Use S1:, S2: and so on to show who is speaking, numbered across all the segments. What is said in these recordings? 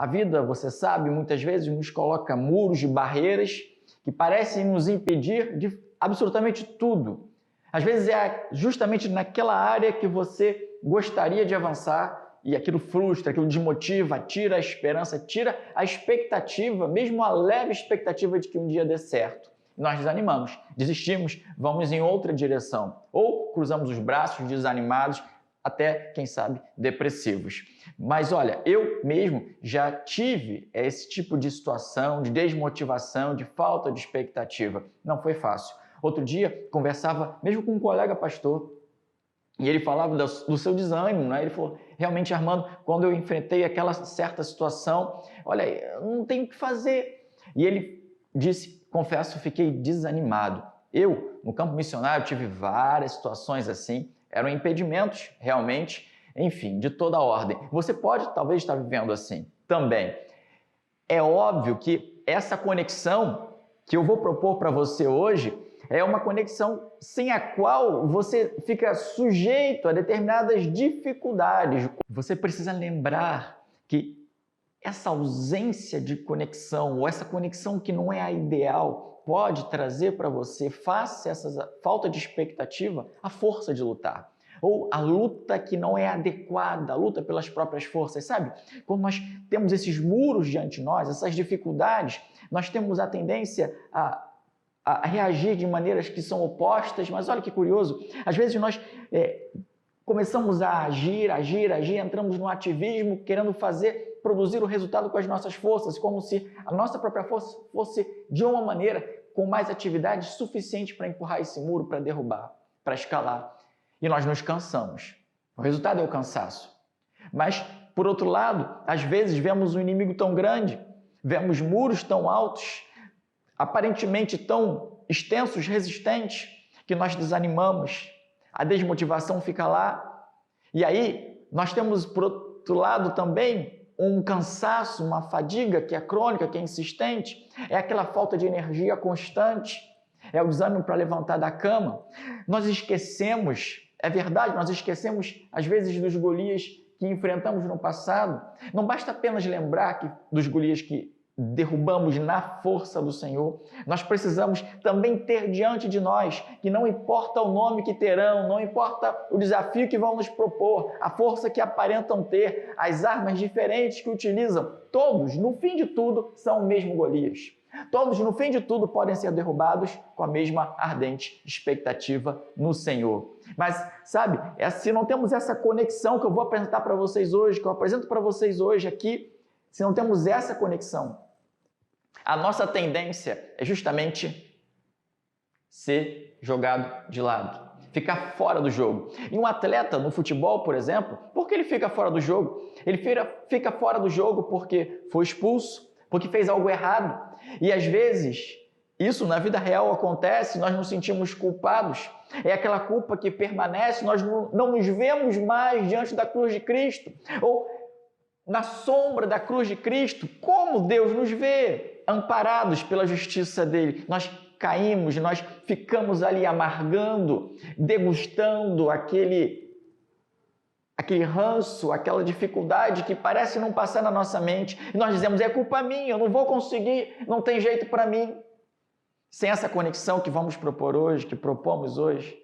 S1: A vida, você sabe, muitas vezes nos coloca muros e barreiras que parecem nos impedir de absolutamente tudo. Às vezes é justamente naquela área que você gostaria de avançar e aquilo frustra, aquilo desmotiva, tira a esperança, tira a expectativa, mesmo a leve expectativa de que um dia dê certo. Nós desanimamos, desistimos, vamos em outra direção ou cruzamos os braços desanimados, até, quem sabe, depressivos. Mas olha, eu mesmo já tive esse tipo de situação, de desmotivação, de falta de expectativa. Não foi fácil. Outro dia, conversava mesmo com um colega pastor, e ele falava do seu desânimo, né? Ele falou, realmente, Armando, quando eu enfrentei aquela certa situação, olha, eu não tenho o que fazer. E ele disse, confesso, fiquei desanimado. Eu, no campo missionário, tive várias situações assim, eram impedimentos, realmente, enfim, de toda ordem. Você pode, talvez, estar vivendo assim também. É óbvio que essa conexão que eu vou propor para você hoje é uma conexão sem a qual você fica sujeito a determinadas dificuldades. Você precisa lembrar que essa ausência de conexão, ou essa conexão que não é a ideal, pode trazer para você, face a essa falta de expectativa, a força de lutar. Ou a luta que não é adequada, a luta pelas próprias forças, sabe? Quando nós temos esses muros diante de nós, essas dificuldades, nós temos a tendência a reagir de maneiras que são opostas, mas olha que curioso, às vezes nós começamos a agir, entramos no ativismo, querendo produzir o resultado com as nossas forças, como se a nossa própria força fosse, de uma maneira, com mais atividade suficiente para empurrar esse muro, para derrubar, para escalar. E nós nos cansamos. O resultado é o cansaço. Mas, por outro lado, às vezes vemos um inimigo tão grande, vemos muros tão altos, aparentemente tão extensos, resistentes, que nós desanimamos, a desmotivação fica lá. E aí, nós temos, por outro lado, também um cansaço, uma fadiga que é crônica, que é insistente, é aquela falta de energia constante, é o desânimo para levantar da cama. Nós esquecemos, é verdade, nós esquecemos às vezes dos Golias que enfrentamos no passado. Não basta apenas lembrar dos Golias que derrubamos na força do Senhor, nós precisamos também ter diante de nós que não importa o nome que terão, não importa o desafio que vão nos propor, a força que aparentam ter, as armas diferentes que utilizam, todos, no fim de tudo, são o mesmo Golias. Todos, no fim de tudo, podem ser derrubados com a mesma ardente expectativa no Senhor. Mas, sabe, se não temos essa conexão que eu vou apresentar para vocês hoje, que eu apresento para vocês hoje aqui, se não temos essa conexão, a nossa tendência é justamente ser jogado de lado, ficar fora do jogo. E um atleta no futebol, por exemplo, por que ele fica fora do jogo? Ele fica fora do jogo porque foi expulso, porque fez algo errado. E às vezes, isso na vida real acontece, nós nos sentimos culpados. É aquela culpa que permanece, nós não nos vemos mais diante da cruz de Cristo. Ou na sombra da cruz de Cristo, como Deus nos vê, amparados pela justiça dele. Nós caímos, nós ficamos ali amargando, degustando aquele ranço, aquela dificuldade que parece não passar na nossa mente. E nós dizemos, é culpa minha, eu não vou conseguir, não tem jeito para mim. Sem essa conexão que vamos propor hoje, que propomos hoje,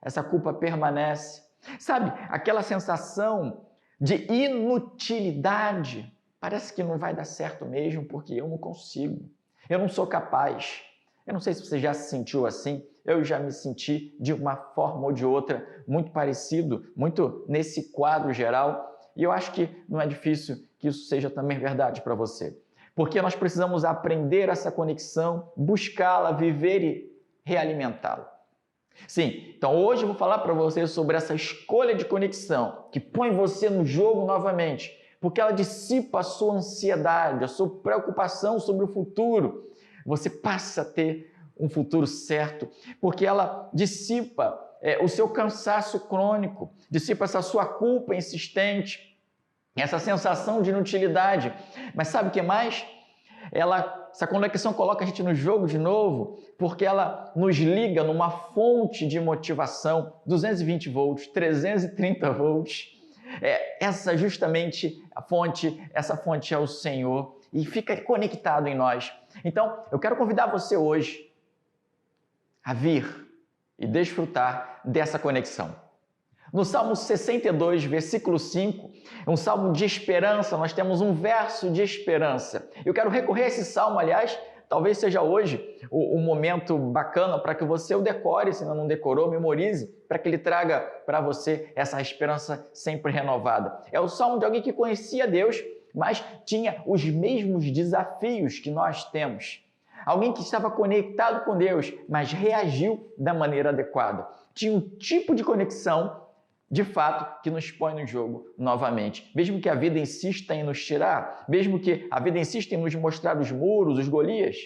S1: essa culpa permanece. Sabe, aquela sensação de inutilidade, parece que não vai dar certo mesmo, porque eu não consigo, eu não sou capaz. Eu não sei se você já se sentiu assim, eu já me senti de uma forma ou de outra, muito parecido, muito nesse quadro geral, e eu acho que não é difícil que isso seja também verdade para você. Porque nós precisamos aprender essa conexão, buscá-la, viver e realimentá-la. Sim, então hoje eu vou falar para você sobre essa escolha de conexão que põe você no jogo novamente, porque ela dissipa a sua ansiedade, a sua preocupação sobre o futuro. Você passa a ter um futuro certo, porque ela dissipa o seu cansaço crônico, dissipa essa sua culpa insistente, essa sensação de inutilidade. Mas sabe o que mais? Essa conexão coloca a gente no jogo de novo, porque ela nos liga numa fonte de motivação, 220 volts, 330 volts, Essa justamente a fonte, essa fonte é o Senhor e fica conectado em nós. Então, eu quero convidar você hoje a vir e desfrutar dessa conexão. No Salmo 62, versículo 5, é um salmo de esperança, nós temos um verso de esperança. Eu quero recorrer a esse salmo, aliás, talvez seja hoje o momento bacana para que você o decore, se não decorou, memorize, para que ele traga para você essa esperança sempre renovada. É o salmo de alguém que conhecia Deus, mas tinha os mesmos desafios que nós temos. Alguém que estava conectado com Deus, mas reagiu da maneira adequada. Tinha um tipo de conexão, de fato, que nos põe no jogo novamente. Mesmo que a vida insista em nos tirar, mesmo que a vida insista em nos mostrar os muros, os Golias,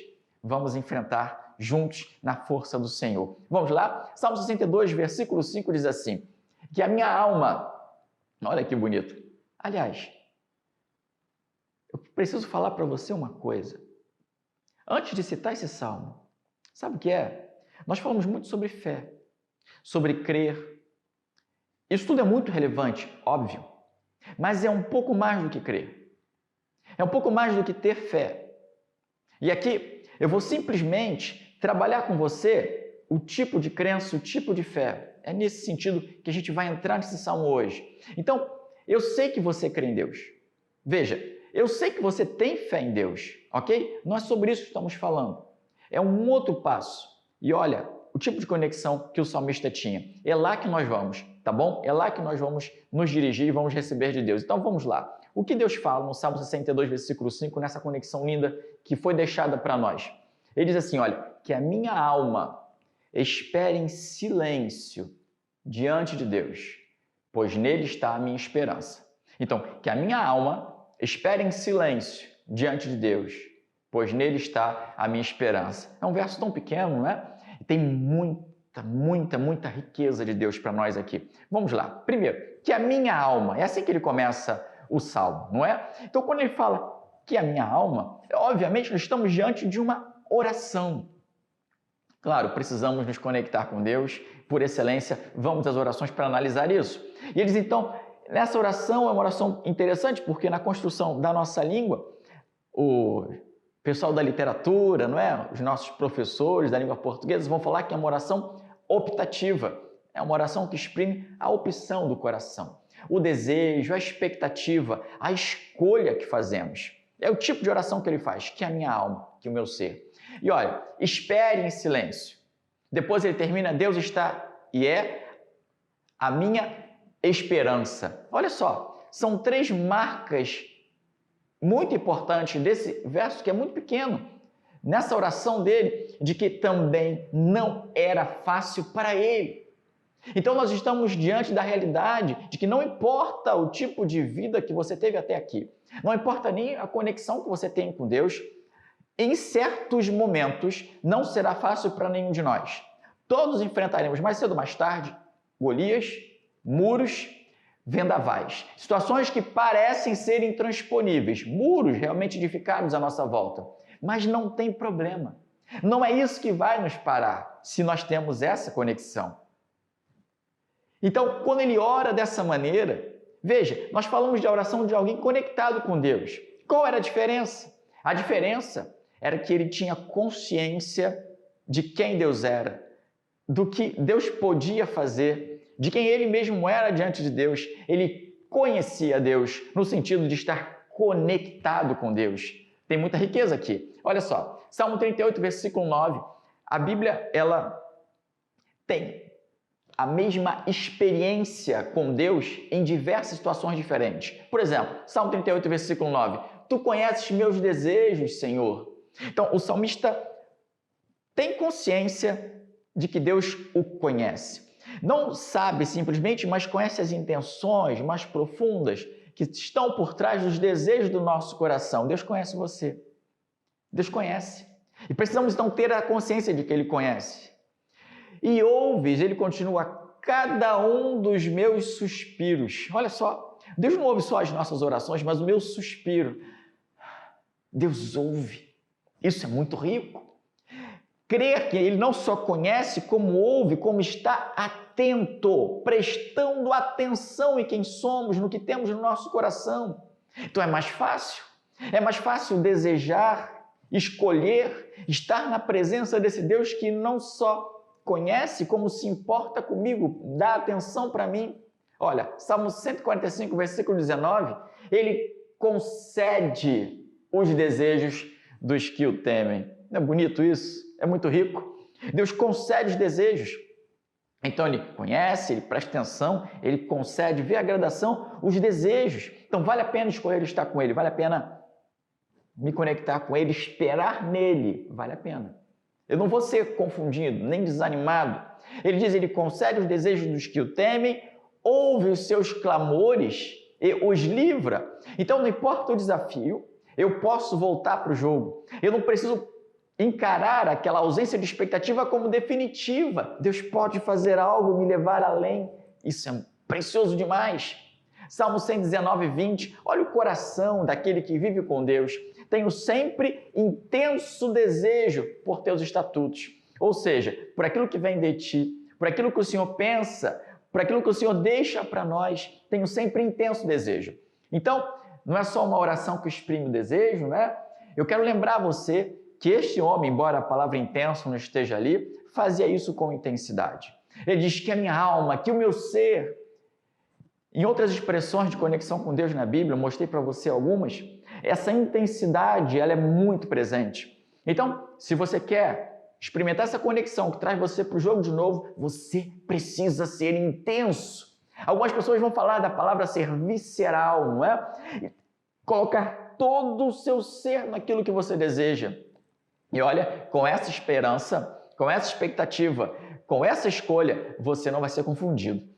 S1: vamos enfrentar juntos na força do Senhor. Vamos lá? Salmo 62, versículo 5 diz assim, que a minha alma, olha que bonito, aliás, eu preciso falar para você uma coisa. Antes de citar esse salmo, sabe o que é? Nós falamos muito sobre fé, sobre crer. Isso tudo é muito relevante, óbvio, mas é um pouco mais do que crer. É um pouco mais do que ter fé. E aqui eu vou simplesmente trabalhar com você o tipo de crença, o tipo de fé. É nesse sentido que a gente vai entrar nesse salmo hoje. Então, eu sei que você crê em Deus. Veja, eu sei que você tem fé em Deus, ok? Não é sobre isso que estamos falando. É um outro passo. E olha, o tipo de conexão que o salmista tinha. É lá que nós vamos, tá bom? É lá que nós vamos nos dirigir e vamos receber de Deus. Então vamos lá. O que Deus fala no Salmo 62, versículo 5, nessa conexão linda que foi deixada para nós? Ele diz assim, olha, que a minha alma espere em silêncio diante de Deus, pois nele está a minha esperança. Então, que a minha alma espere em silêncio diante de Deus, pois nele está a minha esperança. É um verso tão pequeno, não é? Tem muita riqueza de Deus para nós aqui. Vamos lá. Primeiro, que a minha alma, é assim que ele começa o salmo, não é? Então, quando ele fala que a minha alma, obviamente nós estamos diante de uma oração. Claro, precisamos nos conectar com Deus, por excelência, vamos às orações para analisar isso. E eles então, nessa oração, é uma oração interessante, porque na construção da nossa língua, o pessoal da literatura, não é? Os nossos professores da língua portuguesa vão falar que é uma oração optativa. É uma oração que exprime a opção do coração, o desejo, a expectativa, a escolha que fazemos. É o tipo de oração que ele faz, que é a minha alma, que é o meu ser. E olha, espere em silêncio. Depois ele termina, Deus está e é a minha esperança. Olha só, são 3 marcas muito importantes desse verso que é muito pequeno, nessa oração dele, de que também não era fácil para ele. Então nós estamos diante da realidade de que não importa o tipo de vida que você teve até aqui, não importa nem a conexão que você tem com Deus, em certos momentos não será fácil para nenhum de nós. Todos enfrentaremos mais cedo ou mais tarde Golias, muros, vendavais, situações que parecem ser intransponíveis, muros realmente edificados à nossa volta, mas não tem problema. Não é isso que vai nos parar se nós temos essa conexão. Então, quando ele ora dessa maneira, veja, nós falamos de oração de alguém conectado com Deus. Qual era a diferença? A diferença era que ele tinha consciência de quem Deus era, do que Deus podia fazer, de quem ele mesmo era diante de Deus. Ele conhecia Deus no sentido de estar conectado com Deus. Tem muita riqueza aqui. Olha só, Salmo 38, versículo 9. A Bíblia, ela tem a mesma experiência com Deus em diversas situações diferentes. Por exemplo, Salmo 38, versículo 9. Tu conheces meus desejos, Senhor. Então, o salmista tem consciência de que Deus o conhece. Não sabe simplesmente, mas conhece as intenções mais profundas que estão por trás dos desejos do nosso coração. Deus conhece você. Deus conhece. E precisamos então ter a consciência de que Ele conhece. E ouves, ele continua, cada um dos meus suspiros. Olha só, Deus não ouve só as nossas orações, mas o meu suspiro. Deus ouve. Isso é muito rico. crer que ele não só conhece, como ouve, como está atento, prestando atenção em quem somos, no que temos no nosso coração. Então é mais fácil desejar, escolher, estar na presença desse Deus que não só conhece, como se importa comigo, dá atenção para mim. Olha, Salmo 145, versículo 19, ele concede os desejos dos que o temem. Não é bonito isso? É muito rico. Deus concede os desejos. Então ele conhece, ele presta atenção, ele concede, vê a gradação, os desejos. Então vale a pena escolher estar com ele, vale a pena me conectar com ele, esperar nele, vale a pena. Eu não vou ser confundido, nem desanimado. Ele diz, ele concede os desejos dos que o temem, ouve os seus clamores e os livra. Então não importa o desafio, eu posso voltar para o jogo. Eu não preciso encarar aquela ausência de expectativa como definitiva. Deus pode fazer algo, me levar além. Isso é precioso demais. Salmo 119, 20. Olha o coração daquele que vive com Deus. Tenho sempre intenso desejo por teus estatutos. Ou seja, por aquilo que vem de ti, por aquilo que o Senhor pensa, por aquilo que o Senhor deixa para nós. Tenho sempre intenso desejo. Então, não é só uma oração que exprime o desejo, né? Eu quero lembrar você que este homem, embora a palavra intenso não esteja ali, fazia isso com intensidade. Ele diz que a minha alma, que o meu ser, em outras expressões de conexão com Deus na Bíblia, eu mostrei para você algumas, essa intensidade ela é muito presente. Então, se você quer experimentar essa conexão que traz você para o jogo de novo, você precisa ser intenso. Algumas pessoas vão falar da palavra ser visceral, não é? Colocar todo o seu ser naquilo que você deseja. E olha, com essa esperança, com essa expectativa, com essa escolha, você não vai ser confundido.